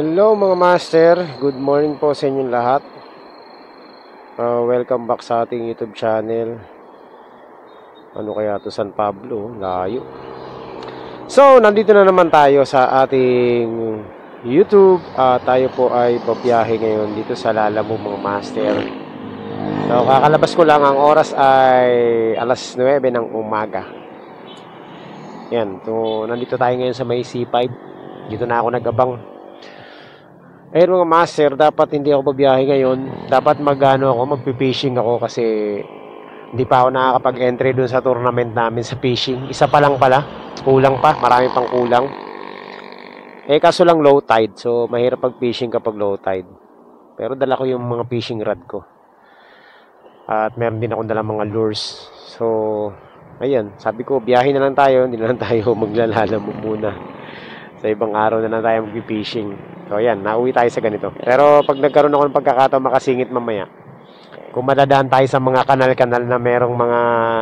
Hello mga master, good morning po sa inyong lahat. Welcome back sa ating YouTube channel. Ano kaya to, San Pablo? Layo. So, nandito na naman tayo sa ating YouTube. Tayo po ay babiyahe ngayon dito sa Lalamove mga master. So, kakalabas ko lang, ang oras ay alas 9 ng umaga. Yan, so nandito tayo ngayon sa may C5. Dito na ako nag-abang. Ayun mga master, dapat hindi ako babiyahe ngayon. Dapat magpi-fishing ako kasi hindi pa ako nakakapag-entry dun sa tournament namin sa fishing. Isa pa lang pala, kulang pa, marami pang kulang. Kaso lang low tide, so mahirap pag-fishing kapag low tide. Pero dala ko yung mga fishing rod ko. At meron din akong dala mga lures. So, ayun, sabi ko, biyahe na lang tayo, hindi na lang tayo maglalamove muna. Sa ibang araw na lang tayo mag-fishing. So, ayan, nauwi tayo sa ganito. Pero pag nagkaroon ako ng pagkakataon makasingit mamaya, kung madadaan tayo sa mga kanal-kanal na merong mga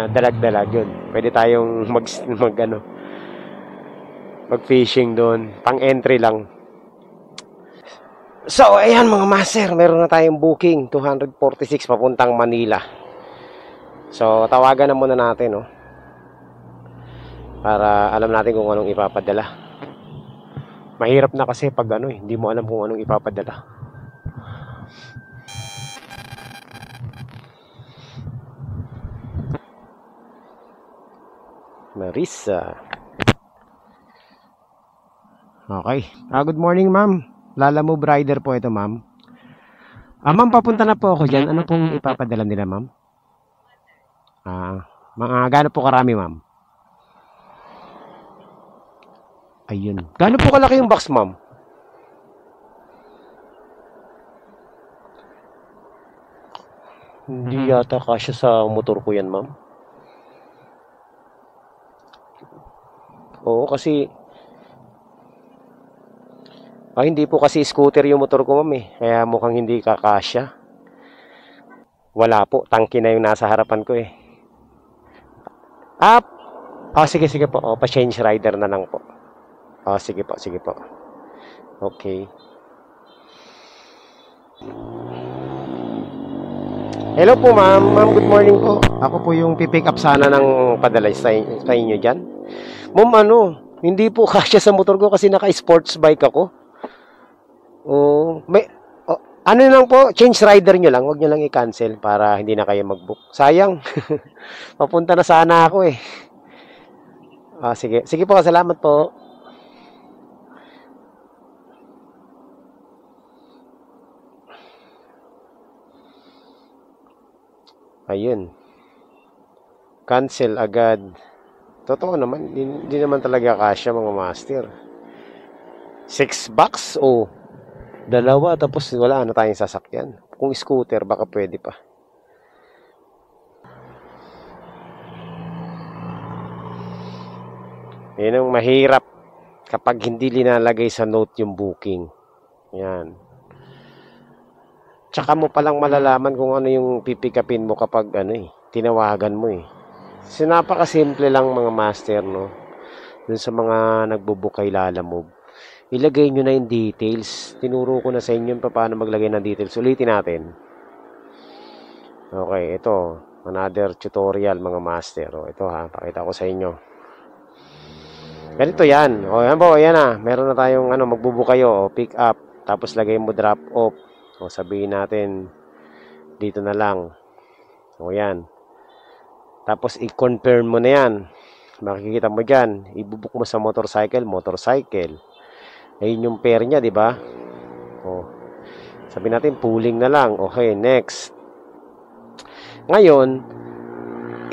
dalag-dalag, yun, pwede tayong mag-fishing doon. Pang-entry lang. So, ayan mga master, meron na tayong booking, 246 papuntang Manila. So, tawagan na muna natin, no? Para alam natin kung anong ipapadala. Mahirap na kasi pag hindi mo alam kung anong ipapadala. Marisa. Okay. Good morning, ma'am. Lalamove rider po ito, ma'am. Ma'am, papunta na po ako dyan. Ano pong ipapadala nila, ma'am? Gaano po karami, ma'am? Ayun. Gaano po kalaki yung box, ma'am? Hindi yata kasya sa motor ko yan, ma'am. Oo, kasi hindi po kasi scooter yung motor ko, ma'am, eh. Kaya mukhang hindi kakasya. Wala po, tangke na yung nasa harapan ko, eh. Sige po. Pa-change rider na lang po. Sige po. Okay. Hello po, ma'am. Ma'am, good morning po. Ako po yung pipick up sana ng padala sa inyo dyan. Ma'am, hindi po kasya sa motor ko kasi naka-sports bike ako. Ano lang po, change rider nyo lang. Huwag nyo lang i-cancel para hindi na kayo mag-book. Sayang. Papunta na sana ako, eh. Sige. Sige po, salamat po. Ayun. Cancel agad. Totoo naman, hindi naman talaga kasya mga master. 6 bucks o dalawa tapos wala na tayong sasakyan. Kung scooter baka pwede pa. Yan ang mahirap kapag hindi linalagay sa note yung booking. Yan. Tsaka mo palang malalaman kung ano yung pipikapin mo kapag tinawagan mo, eh. Napakasimple lang mga master, no? Dun sa mga nagbo-book kay Lalamove. Ilagay nyo na yung details. Tinuro ko na sa inyo paano maglagay ng details. Ulitin natin. Okay, ito. Another tutorial mga master. Ito pakita ko sa inyo. Ganito yan. Yan po, yan na. Meron na tayong magbo-book kayo. Pick up. Tapos lagay mo drop off. Sabihin natin dito na lang. Yan. Tapos i-confirm mo na yan. Makikita mo dyan. Ibubuk mo sa motorcycle. Ayun yung pair niya, di ba? Sabihin natin pooling na lang. Okay, next. Ngayon,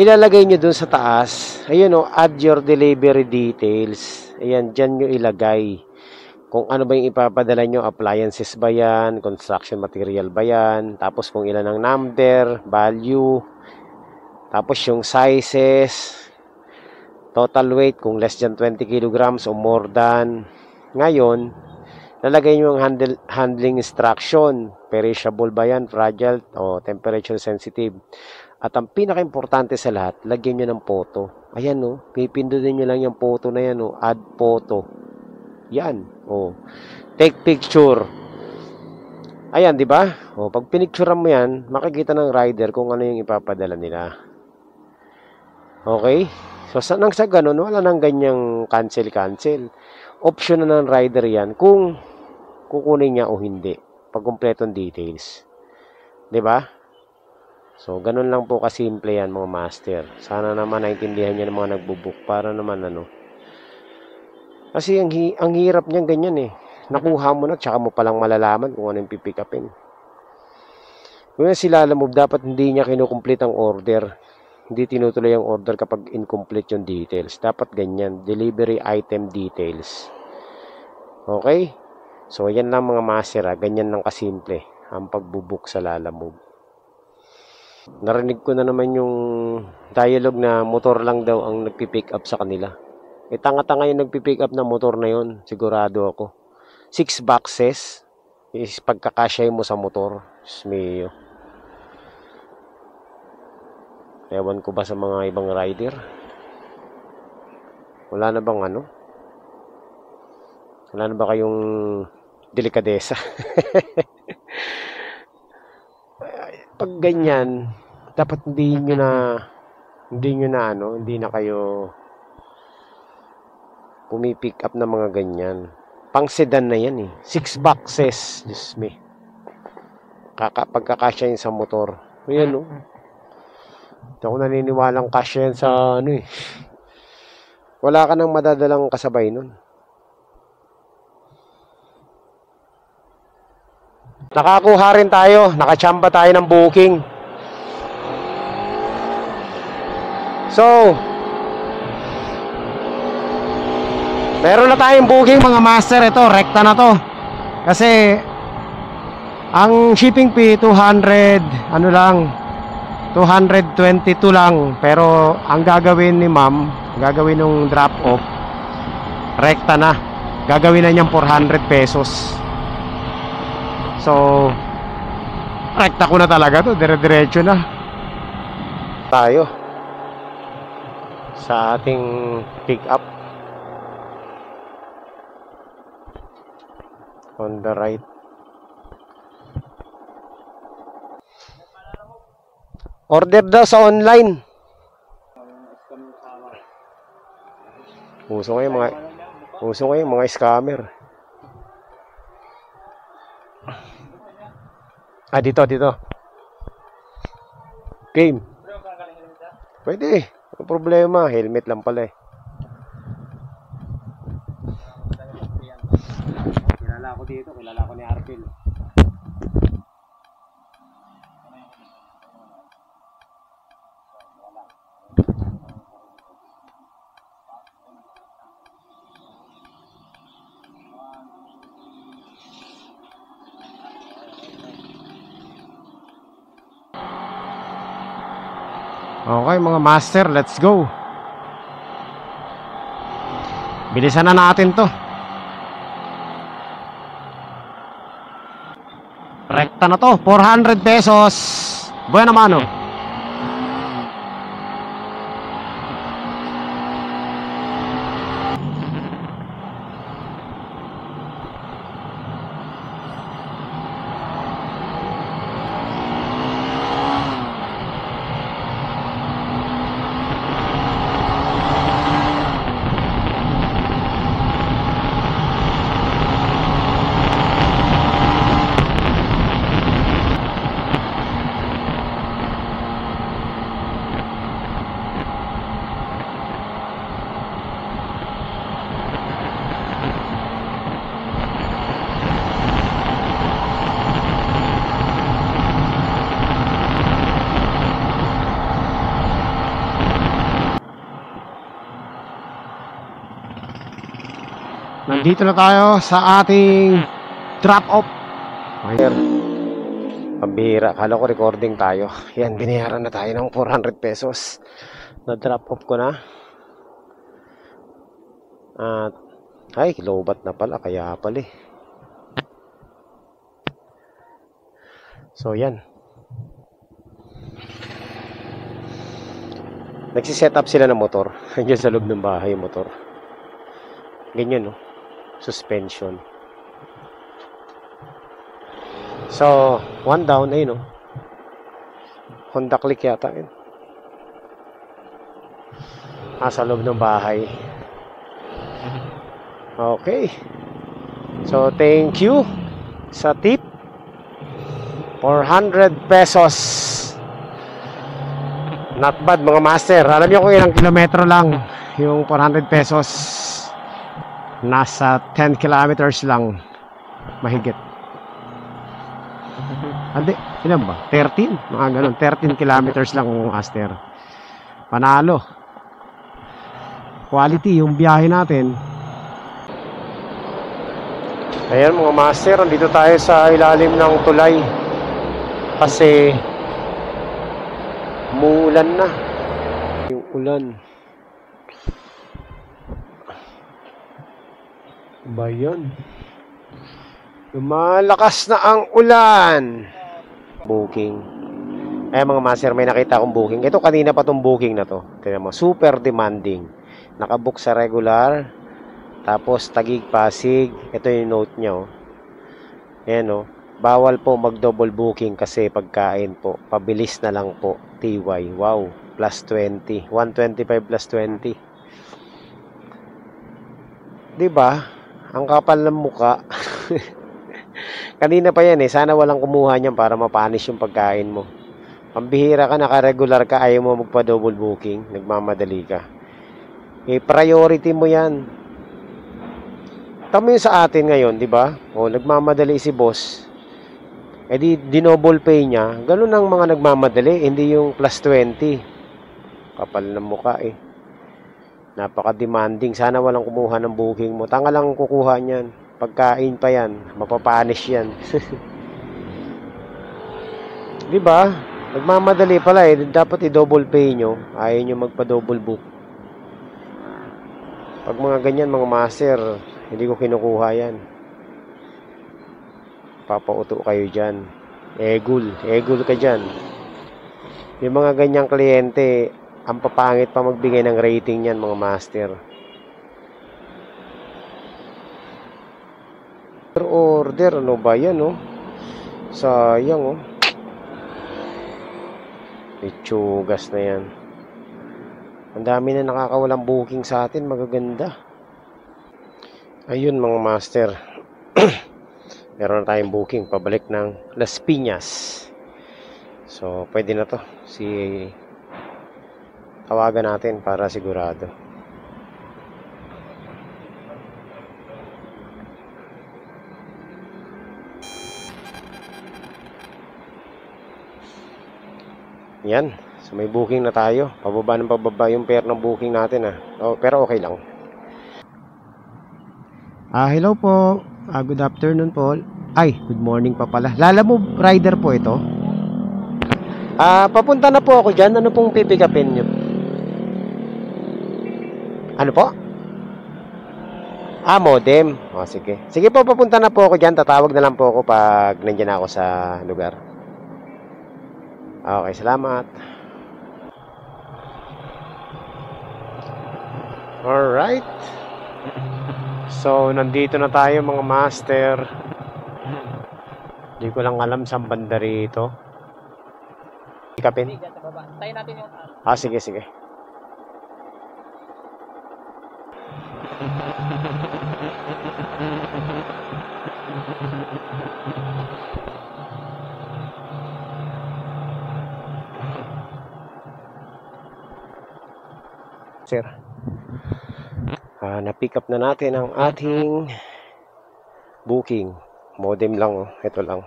ilalagay nyo dun sa taas. Ayun add your delivery details. Ayan, dyan nyo ilagay. Kung ano ba yung ipapadala nyo, appliances ba yan, construction material ba yan, tapos kung ilan ang number, value, tapos yung sizes, total weight, kung less than 20 kilograms o more than. Ngayon, lalagay nyo ang handling instruction, perishable ba yan, fragile, o temperature sensitive. At ang pinaka-importante sa lahat, lagyan nyo ng photo. Ayan pipindutin nyo lang yung photo na yan add photo. Yan. Oh. Take picture. Ayan, di ba? Oh, pag pinicturean mo yan, makikita ng rider kung ano yung ipapadala nila. Okay? So, nang sa ganun, wala nang ganyang cancel. Option na ng rider yan kung kukunin niya o hindi. Pag kumpletong details. Di ba? So, ganun lang po kasimple yan mga master. Sana naman naintindihan niya ng mga nagbubook para naman Kasi ang hirap niyan ganyan eh. Nakuha mo na, tsaka mo palang malalaman kung ano yung pipick upin. Kung yan sila alam mo, dapat hindi niya kinukomplete ang order. Hindi tinutuloy ang order kapag incomplete yung details. Dapat ganyan, delivery item details. Okay? So, yan lang mga master, ganyan lang kasimple ang pagbubook sa Lalamove. Narinig ko na naman yung dialogue na motor lang daw ang nagpipick up sa kanila. Tanga-tanga yung nagpipick up na motor na yun. Sigurado ako. 6 boxes is pagkakasya mo sa motor. Smiyo. Ewan ko ba sa mga ibang rider? Wala na bang Wala na ba kayong delikadesa? Pag ganyan, dapat hindi na kayo pumipick up ng mga ganyan. Pang sedan na yan eh. 6 boxes. Diyos me. Pagkakasya yun sa motor. Ayan no. Hindi ako naniniwalang kasya yan sa Wala ka nang madadalang kasabay nun. Nakakuha rin tayo. Nakachamba tayo ng booking. So, meron na tayong booking mga master. Ito, rekta na to. Kasi ang shipping fee 200 222 lang. Pero ang gagawin ni ma'am, gagawin ng drop off, rekta na. Gagawin na niyang 400 pesos. So, rekta ko na talaga to. Dire-diretso na tayo sa ating pick up. On the right. Order daw sa online. Uso ngayon mga scammer. Dito. Game. Pwede. Ano problema? Helmet lang pala eh. Kilala ko dito. Kilala ko ni Arpil. Okay mga master, let's go. Bilisan na natin to. Rekta na to, 400 pesos. Buena mano. Nandito na tayo sa ating drop off. Pambihira, kala ko recording tayo. Yan, binayaran na tayo ng 400 pesos. Na drop off ko na. At ay, lobat na pala, kaya pala eh. So yan. Nagsiset up sila ng motor. Nandiyan sa loob ng bahay yung motor. Ganyan no. suspension. So, one down, ayun, Honda Click yata yun. Sa loob ng bahay. Okay. So, thank you sa tip. 400 pesos. Not bad mga master. Alam niyo kung ilang kilometro lang yung 400 pesos. Nasa 10 kilometers lang. Mahigit. Hindi, ilan ba? 13? Mga ganun. 13 kilometers lang mga master. Panalo. Quality yung biyahe natin. Ayan mga master, andito tayo sa ilalim ng tulay kasi umuulan na yung ulan. Ba yun? Lumalakas na ang ulan. Booking. Ayan mga master, may nakita akong booking. Ito kanina pa tong booking na to. Tingnan mo, super demanding. Nakabook sa regular. Tapos Taguig Pasig, ito yung note niya Ayan bawal po mag-double booking kasi pagkain po. Pabilis na lang po. TY. Wow, plus 20. 125 plus 20. 'Di ba? Ang kapal ng muka. Kanina pa yan sana walang kumuha niyan para mapanis yung pagkain mo. Pambihira ka, naka-regular ka, ayaw mo magpa-double booking, nagmamadali ka. Priority mo yan. Tama yun sa atin ngayon, di ba? Nagmamadali si boss. Di dinoble pay niya. Ganun ang mga nagmamadali, hindi yung plus 20. Kapal ng mukha Napaka-demanding. Sana walang kumuha ng booking mo. Tanga lang kukuha niyan. Pagkain pa yan. Mapapanish yan. Di ba? Nagmamadali pala Dapat i-double pay nyo. Ayaw nyo magpa-double book. Pag mga ganyan, mga master, hindi ko kinukuha yan. Papauto kayo dyan. Egul ka dyan. Yung mga ganyang kliyente, ang papangit pa magbigay ng rating yan, mga master. Order, ano ba yan, Sayang, Itsugas na yan. Ang dami na nakakawalang booking sa atin, magaganda. Ayun mga master. Meron na tayong booking pabalik ng Las Piñas. So, pwede na to. Tawagan natin para sigurado. Yan. So, may booking na tayo. Pababa ng pababa yung pair ng booking natin, pero okay lang. Hello po. Good afternoon po. Good morning pa pala. Lalamove rider po ito. Papunta na po ako dyan. Ano pong pipikapin nyo? Ano po? Modem. Sige. Sige po, papunta na po ako dyan. Tatawag na lang po ako pag nandiyan ako sa lugar. Okay, salamat. Alright. So, nandito na tayo mga master. Hindi ko lang alam saan banda rito. Ikapin? Tayo natin yung... Sige. Sir. Na-pick up na natin ang ating booking. Modem lang, ito lang.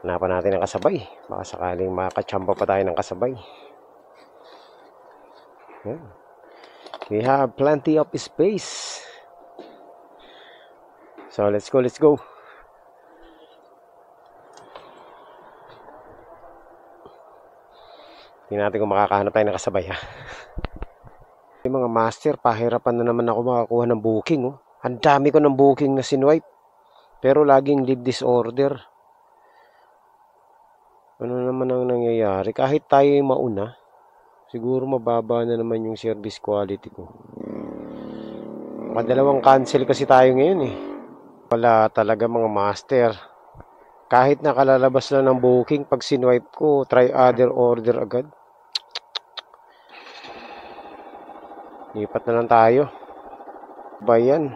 Hanapan natin ang kasabay. Baka sakaling makachamba pa tayo ng kasabay. We have plenty of space. So, let's go. Tingnan natin kung makakahanap tayo ng kasabay, Yung mga master, pahirapan na naman ako makakuha ng booking, Ang dami ko ng booking na sinwipe. Pero laging lead disorder. Ano naman ang nangyayari? Kahit tayo yung mauna, siguro mababa na naman yung service quality ko. Madalawang cancel kasi tayo ngayon eh. Wala talaga mga master. Kahit nakalalabas lang ng booking, pag sinwipe ko, try other order agad. Lipat na lang tayo. Ba yan?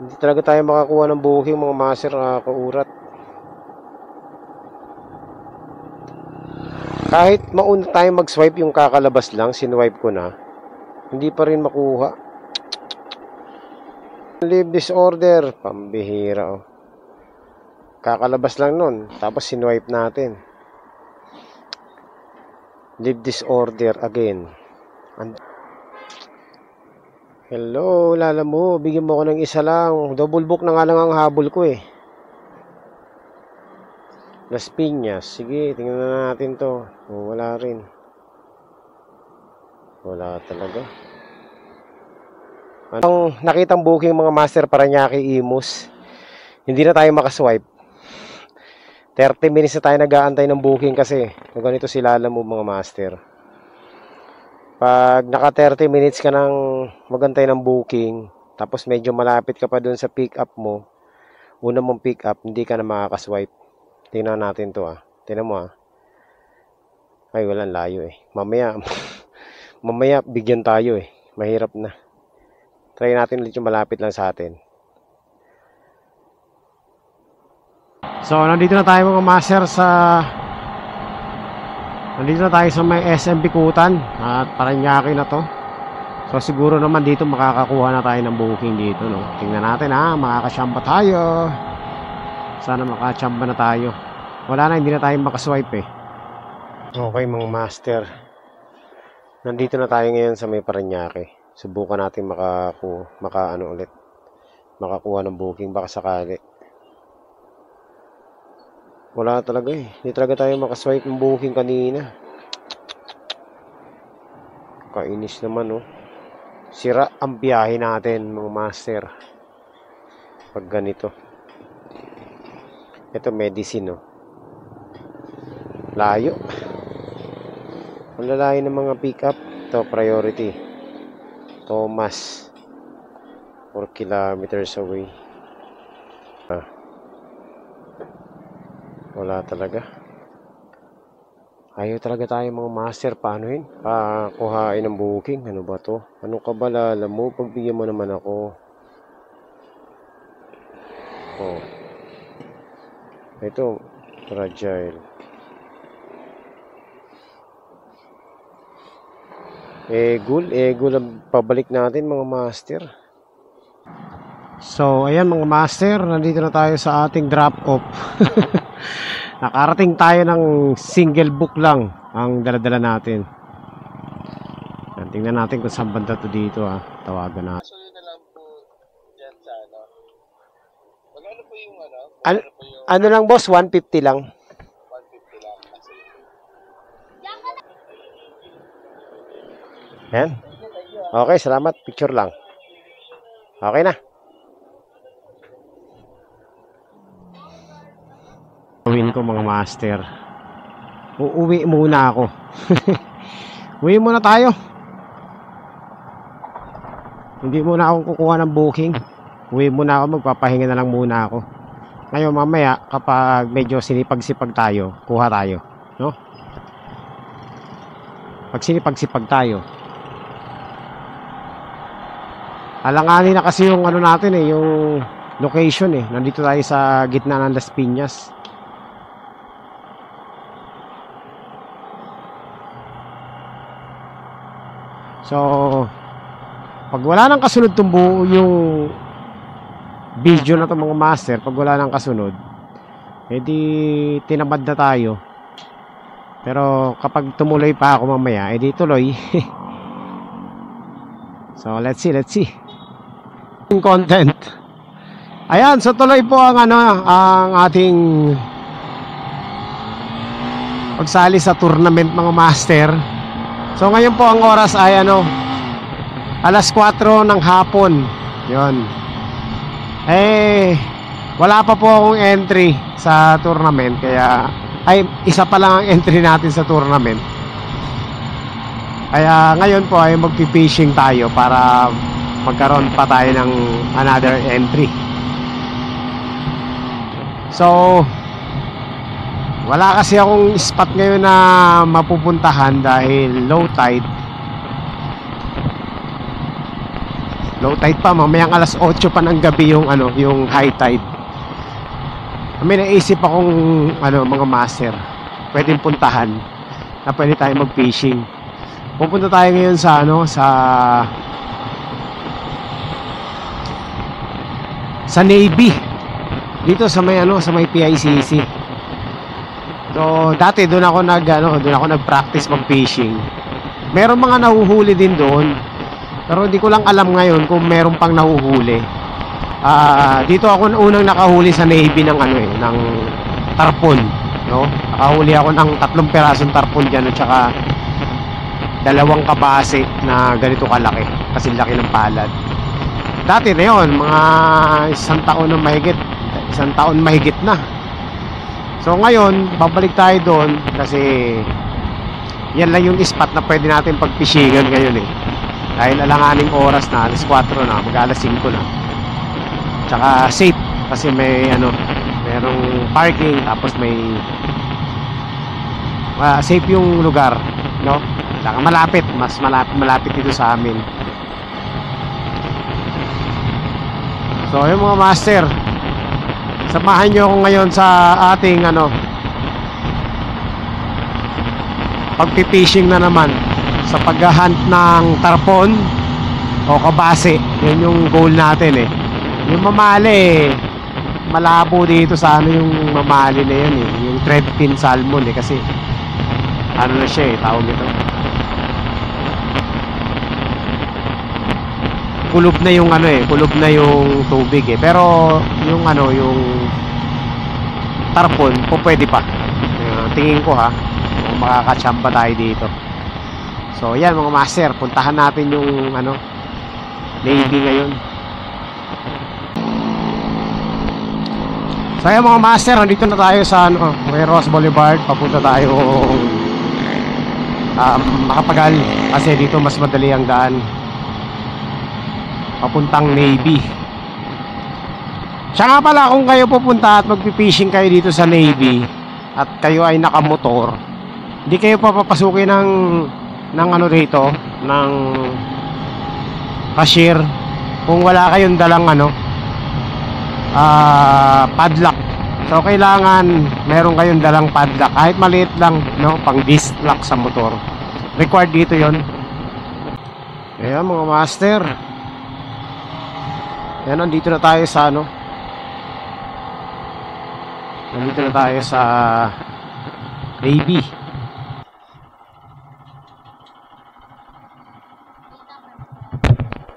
Hindi talaga tayo makakuha ng booking mga master, nakakaurat. Kahit mauna tayo mag-swipe yung kakalabas lang, sinwipe ko na, hindi pa rin makuha. Leave this order. Pambihira oh. Kakalabas lang nun, tapos sinwipe natin. Leave this order again. Hello, lala mo, bigyan mo ako ng isa lang. Double book na nga lang ang habol ko eh. Las Piñas. Sige, tingnan na natin to. Oh, wala rin. Wala talaga. Ang nakitang booking mga master Parañaque Imus, hindi na tayo makaswipe. 30 minutes na tayo nag-aantay ng booking kasi. Kung ganito sila alam mo mga master. Pag naka 30 minutes ka nang magantay ng booking, tapos medyo malapit ka pa dun sa pick up mo, una mong pick up, hindi ka na makakaswipe. Tingnan natin to Tingnan mo Ay, walang layo eh. Mamaya bigyan tayo eh. Mahirap na. Try natin ulit yung malapit lang sa atin. So, nandito na tayo mga master Nandito na tayo sa may SM Bikutan at Parañaque na to. So, siguro naman dito makakakuha na tayo ng booking dito, no? Tingnan natin makakasyamba tayo. Sana makachamba na tayo. Wala na, hindi na tayo makaswipe eh. Okay mga master, nandito na tayo ngayon sa may Parañaque. Subukan natin makakuha ng booking baka sakali. Wala talaga eh. Hindi talaga tayo makaswipe ng booking kanina. Kainis naman Sira ang biyahe natin mga master pag ganito. Ito medicine layo. Ang lalayo ng mga pick up. Ito priority Thomas 4 kilometers away. Wala talaga. Ayaw talaga tayo mga master. Paano yun? Kuhain ng booking. Ano ba to? Ano ka ba lala mo? Pagbigyan mo naman ako. Ito fragile. Egul ang pabalik natin mga master. So ayan mga master, nandito na tayo sa ating drop off. Nakarating tayo ng single book lang ang daladala natin. Tingnan natin kung saan banda to dito tawagan na. So yun na lang po dyan sa magkano po yung ano lang boss, 150 lang. 150 lang kasi. Yan. Okay, salamat. Picture lang. Okay na. Gawin ko mga master. Uuwi muna ako. Uwi muna tayo. Hindi muna ako kukuha ng booking. Uwi muna ako, magpapahinga na lang muna ako. Ngayon mamaya kapag medyo sinipag-sipag tayo, kuha tayo, no? Pag sinipag-sipag tayo, alanganin na kasi yung natin yung location nandito tayo sa gitna ng Las Piñas. So pag wala nang kasunod yung video na to mga master, pag wala nang kasunod, edi tinamad na tayo. Pero kapag tumuloy pa ako mamaya, edi tuloy. So let's see content. Ayan, so tuloy po ang ang ating pagsali sa tournament mga master. So ngayon po ang oras ay 4:00 ng hapon. 'Yon. Wala pa po akong entry sa tournament, kaya isa pa lang ang entry natin sa tournament. Kaya ngayon po ay magpi-fishing tayo para magkaroon pa tayo ng another entry. So wala kasi akong spot ngayon na mapupuntahan dahil low tide. Low tide pa, mamayang alas 8 pa ng gabi yung yung high tide. May naisip akong mga master pwedeng puntahan na pwede tayo mag-fishing. Pupunta tayo ngayon sa sa Navy. Dito sa may sa may PICC. So dati doon ako nag-practice mag-fishing. Meron mga nahuhuli din doon. Pero hindi ko lang alam ngayon kung meron pang nahuhuli. Dito ako unang nakahuli sa Navy ng ng tarpon, no? Nakahuli ako ng 3 pirasong tarpon diyan at saka 2 kabase na ganito kalaki, kasi laki ng palad. Dati na 'yon, mga 1 taon na mahigit. 1 taon mahigit na. So ngayon, babalik tayo doon kasi yan lang yung spot na pwede natin pagpishingan ngayon eh. Dahil alanganing oras na, alas 4 na, mag-alas 5 na. Tsaka safe kasi may merong parking, tapos may safe yung lugar, no? Tsaka malapit, mas malapit dito sa amin. So yung mga master, samahan nyo ako ngayon sa ating pagpipishing na naman sa paghahunt ng tarpon o kabase. Yan yung goal natin eh. Yung mamali malabo dito sa yung mamali na yan eh, yung threadfin salmon eh, kasi na siya eh, tawag ito, kulob na yung kulob na yung tubig eh. Pero yung yung tarpon po pwede pa. Tingin ko kung makakatsamba tayo dito. So yan mga master, puntahan natin yung Navy ngayon. So yan mga master, nandito na tayo sa may Ross Boulevard. Papunta tayo Makapagal, kasi dito mas madali ang daan papuntang Navy. Siya nga pala, kung kayo pupunta at magpipishing kayo dito sa Navy at kayo ay nakamotor, hindi kayo papapasukin ng rito, ng cashier kung wala kayong dalang padlock. So kailangan meron kayong dalang padlock, kahit maliit lang, no, pang disc lock sa motor. Required dito yon. Ayan mga master, yan, nandito na tayo sa nandito na tayo sa Navy.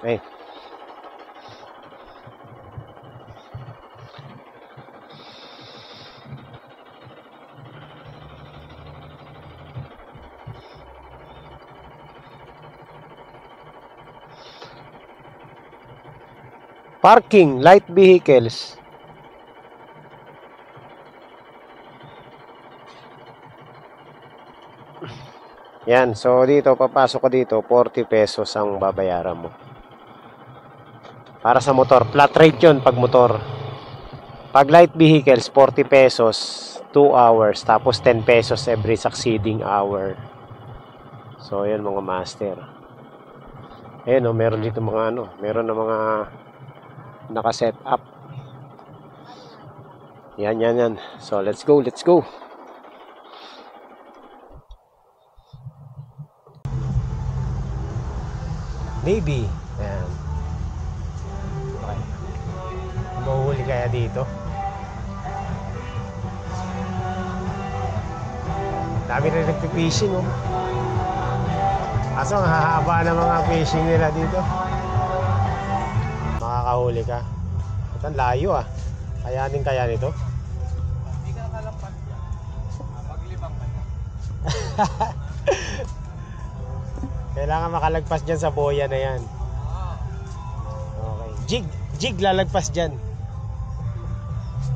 Okay. Parking, light vehicles. Yan, so dito, papasok ka dito, 40 pesos ang babayaran mo. Para sa motor, flat rate yun pag motor. Pag light vehicles, 40 pesos, 2 hours, tapos 10 pesos every succeeding hour. So, yan mga master. Ayan o, meron dito mga meron na mga naka-set up. Yan. So, let's go. Navy. Ayan. Okay. Mahuhuli kaya dito? Dami rin nagpipishing, oh. Kaso ang hahaba ng mga fishing nila dito. Makakahuli ka. Ito ang layo, ah. Kayanin kaya nito? Hindi ka nakalampas dyan. Maglibang ka na. Kailangan makalagpas dyan sa boya na yan. Okay. Jig lalagpas dyan.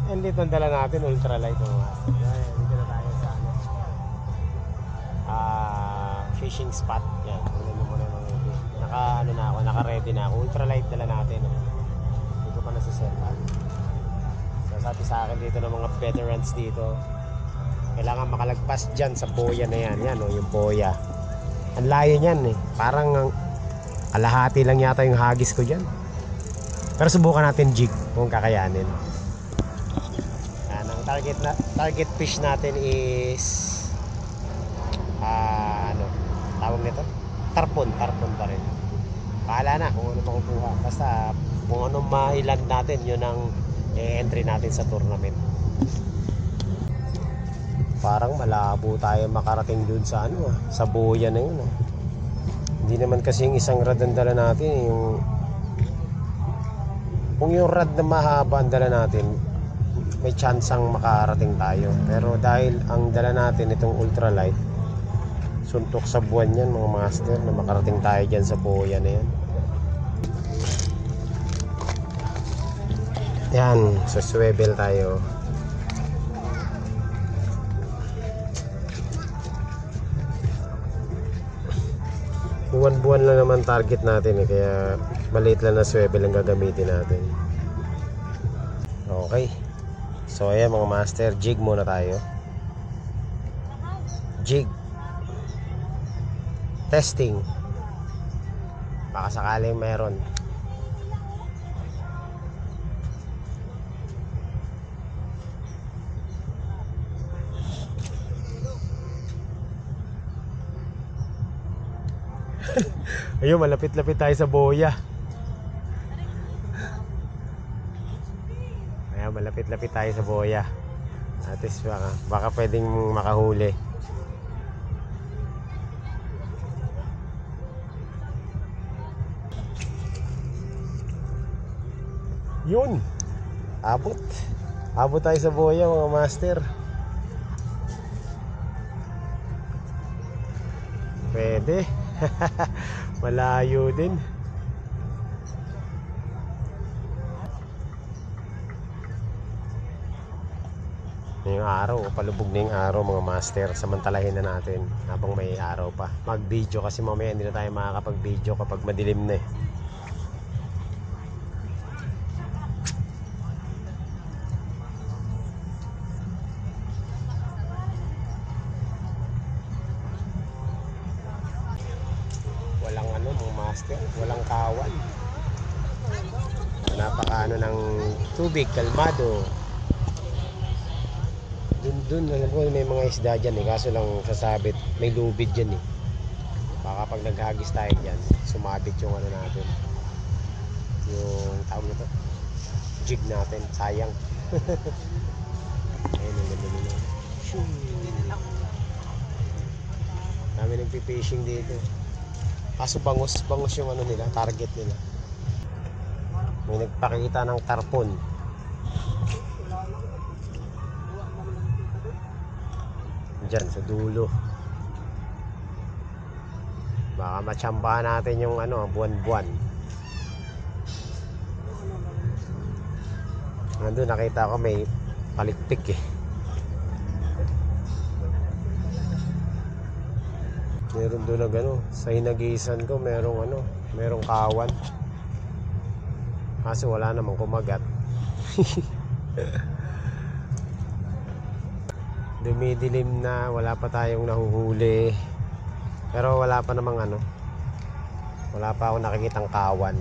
And dito ang dala natin, ultralight. Ayan, dito na tayo sa fishing spot. Yan, tingnan mo muna ng naka-ready na ako. Ultralight dala natin. Hindi ko pa nasa-setup. So, sabi sa akin dito ng mga veterans dito, kailangan makalagpas dyan sa boya na yan. Yan o, yung boya. Ang layo niyan eh. Parang kalahati lang yata yung hagis ko dyan. Pero subukan natin jig kung kakayanin. Yan, ang target fish natin is tawag nito? Tarpon pa rin. Bahala na kung ano makukuha. Basta kung ano mailan natin, yun ang entry natin sa tournament. Parang malabo tayo makarating dun sa sa boya na yun. Hindi naman kasi yung isang rad ang dala natin. Kung yung rad na mahaba ang dala natin, may chance ang makarating tayo. Pero dahil ang dala natin itong ultralight, suntok sa buwan yan mga master, na makarating tayo dyan sa boya na yan. Yan, sa swivel tayo. Buwan-buwan lang naman target natin kaya maliit lang na swivel ang gagamitin natin. Okay, so ayan mga master, jig muna tayo. Jig testing, baka sakaling meron. Ayun, malapit-lapit tayo sa boya. Ayan, malapit-lapit tayo sa boya. At least baka pwedeng makahuli. Yun, abot tayo sa boya mga master. Pwede. Malayo din. Yung araw, palubog na yung araw mga master. Samantalahin na natin habang may araw pa. Mag-video kasi mamaya hindi na tayo makakapag-video kapag madilim na eh. Walang kawan. Napaka ng tubig, kalmado. Dun alam ko may mga isda dyan eh, kaso lang sasabit, may lubid dyan eh. Baka pag naghagis tayo dyan, sumabit yung natin, yung tawag nito, jig natin, sayang. Ayun ang ganda nila. Dami nagpipishing dito. Kaso bangus yung nila, target nila. May nagpakita ng tarpon. Diyan sa dulo. Baka matsambahan natin yung buwan-buwan. Nandun nakita ko may palikpik eh. Meron doon na sa hinagisan ko merong kawan. Kaso wala namang kumagat. Dumidilim na, wala pa tayong nahuhuli. Pero wala pa namang wala pa ako nakikitang kawan.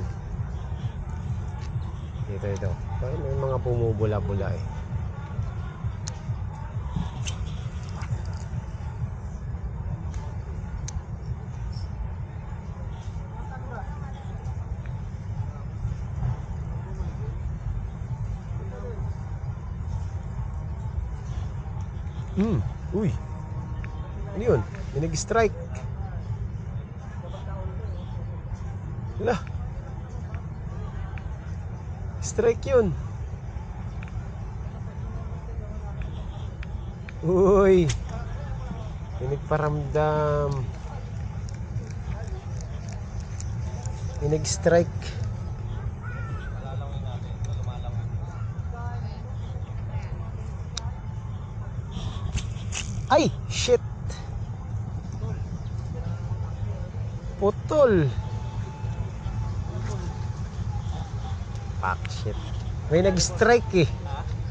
Ito. May mga pumubula-bula eh. Uy. Ano yun? May nag-strike. Wala. Strike yun. Uy. May nagparamdam. May nag-strike. Ay, shit. Putol. Fuck shit. May nag-strike eh.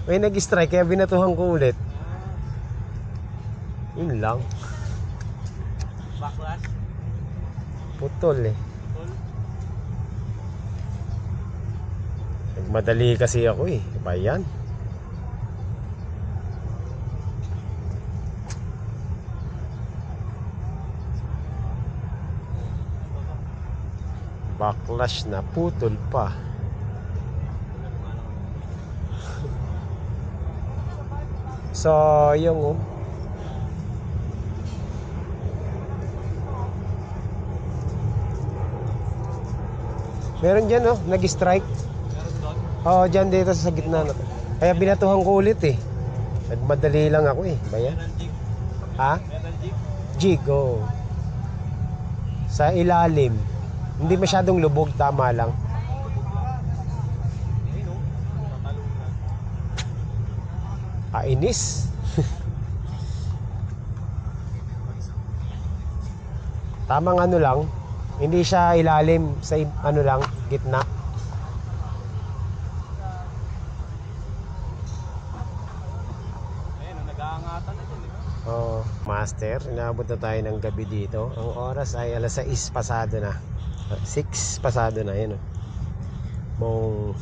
May nag-strike kaya binatuhan ko ulit. Yun lang. Backlash. Putol eh. Nagmadali kasi ako eh. Ba yan? Backlash na, putol pa. Sayang oh. Meron dyan oh, nag-strike. Oo, dyan dito sa gitna na. Kaya binatuhan ko ulit eh. Nagmadali lang ako eh. Bayan? Ha? Jig, oh. Sa ilalim. Hindi masyadong lubog, tama lang. Kainis. Tamang ano lang. Hindi siya ilalim sa ano lang, gitna. Ayun, nag-aangatan na dyan. Oh, master, inaabot na tayo ng gabi dito. Ang oras ay alas 6 pasado na. 6 pasado na, yun oh. Mong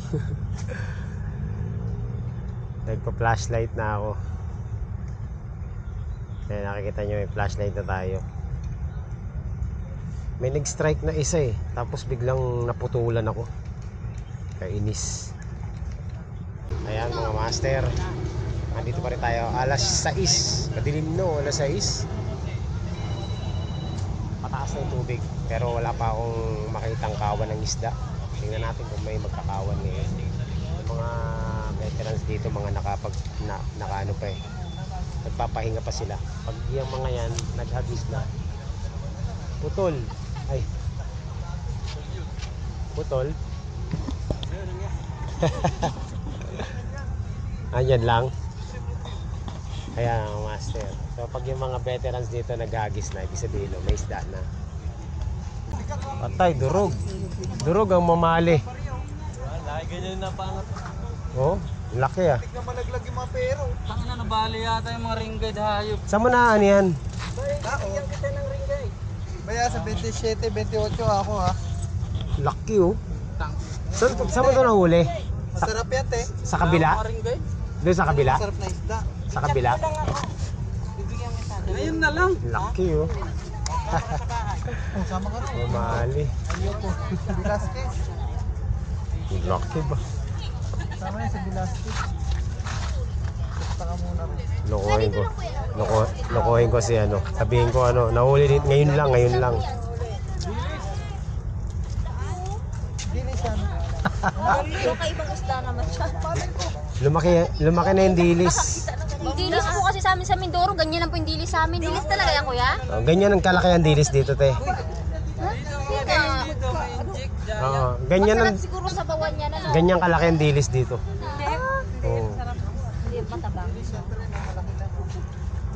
nagpa-flashlight na ako. Ayan, nakikita nyo may flashlight na tayo. May nag-strike na isa eh. Tapos biglang naputulan ako. Kainis. Ayan mga master. Nandito pa rin tayo. Alas 6. Madilim no, alas 6. Pataas na yung tubig. Pero wala pa akong makitang kawan ng isda. Tingnan natin kung may magkakawan ngayon. Yung mga veterans dito, mga nakaano pa eh. Nagpapahinga pa sila. Pag yung mga yan, naghagis na. Putol. Ay. Putol. Ayan lang. Ayan ang master. So pag yung mga veterans dito naghagis na, ibig sabihin may isda na. Patay, durog. Durog ang mamali. Lagi ganyan na pangat. Oh, laki ah. Tignan malaglag yung mga pero. Tangin na, nabali yata yung mga ringgay hayop. Saan mo na yan? Bigyan kita ng ringgay. Baya sa 27, 28 ako ha. Laki oh. Saan mo ito nahuli? Masarap yan te. Sa kabila? Doon sa kabila? Masarap na isda. Sa kabila? Ngayon na lang. Laki oh. Sama ka rin. Mamali. Ayoko. Velasquez. Laki ba? Sama yan sa Velasquez. Basta ka muna rin. Lokohin ko. Lokohin ko si ano. Sabihin ko ano, nahuli din ngayon lang, ngayon lang. Dilis yan. Ibang isda naman siya. Lumaki na yung dilis. Yung dilis po kasi sa amin sa Mindoro, ganyan lang po yung dilis sa amin. Dilis talaga yan, kuya? Oh, ganyan ang kalaki ang dilis dito, te. Ganyan ang Masarap siguro sa bawan niya na. ganyan kalaki ang dilis dito. Oh. Hindi, matabang.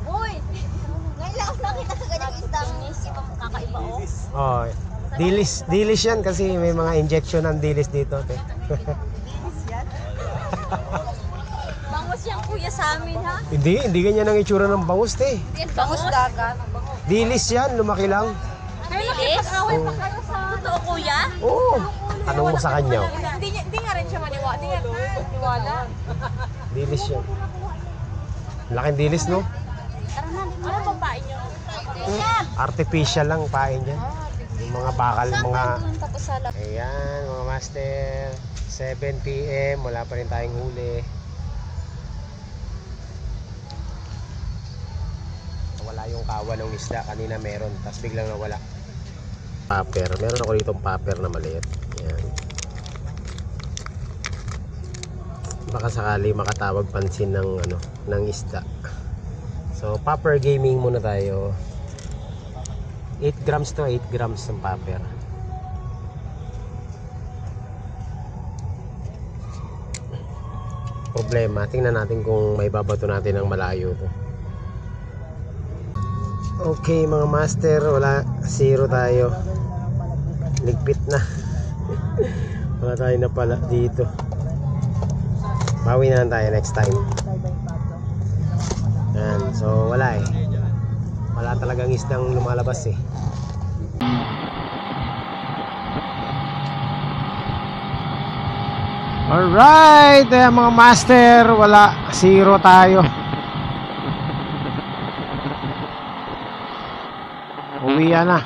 Uy! Ngayon lang ako nakita sa ganyang isdang kakaiba, oh. Oh. Dilis yan kasi may mga injection ng dilis dito, te. Bangus yan, kuya, sa amin, ha? Hindi ganyan ang itsura ng bangus, te. Bangus dagat. Dilis yan, lumaki lang. Dilis? Away pa kayo sa... Totoo, kuya? Oo. Tanong mo sa kanya. Oh. Hindi nga rin siya maniwala. Hindi nga maniwala. Dilis yan. Laking dilis, no? Tara na, di mo. Ano bang pain nyo? Artificial lang pain yan. Yung mga bakal, mga... Tapos sa lab. Ayan, mga master. 7 PM, wala pa rin tayong huli. Wala yung kawan ng isda. Kanina meron, tapos biglang nawala. Paper. Meron ako ditong paper na maliit. Ayan. Baka sakali makatawag pansin ng ano, ng isda. So, paper gaming muna tayo. 8 grams to 8 grams ng paper. Problema, tingnan natin kung may babato natin ng malayo to. Okay mga master, wala, 0 tayo. Ligpit na. Wala tayo na pala dito. Bawi na lang tayo next time. Yan, so wala eh. Wala talagang isdang lumalabas eh. Alright, mga master, wala, 0 tayo. Uwi na.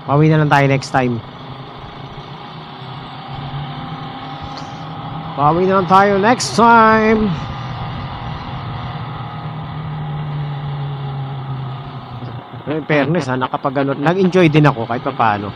Bawi na lang tayo next time. Bawi na lang tayo next time. In fairness ha, nag-enjoy din ako kahit paano.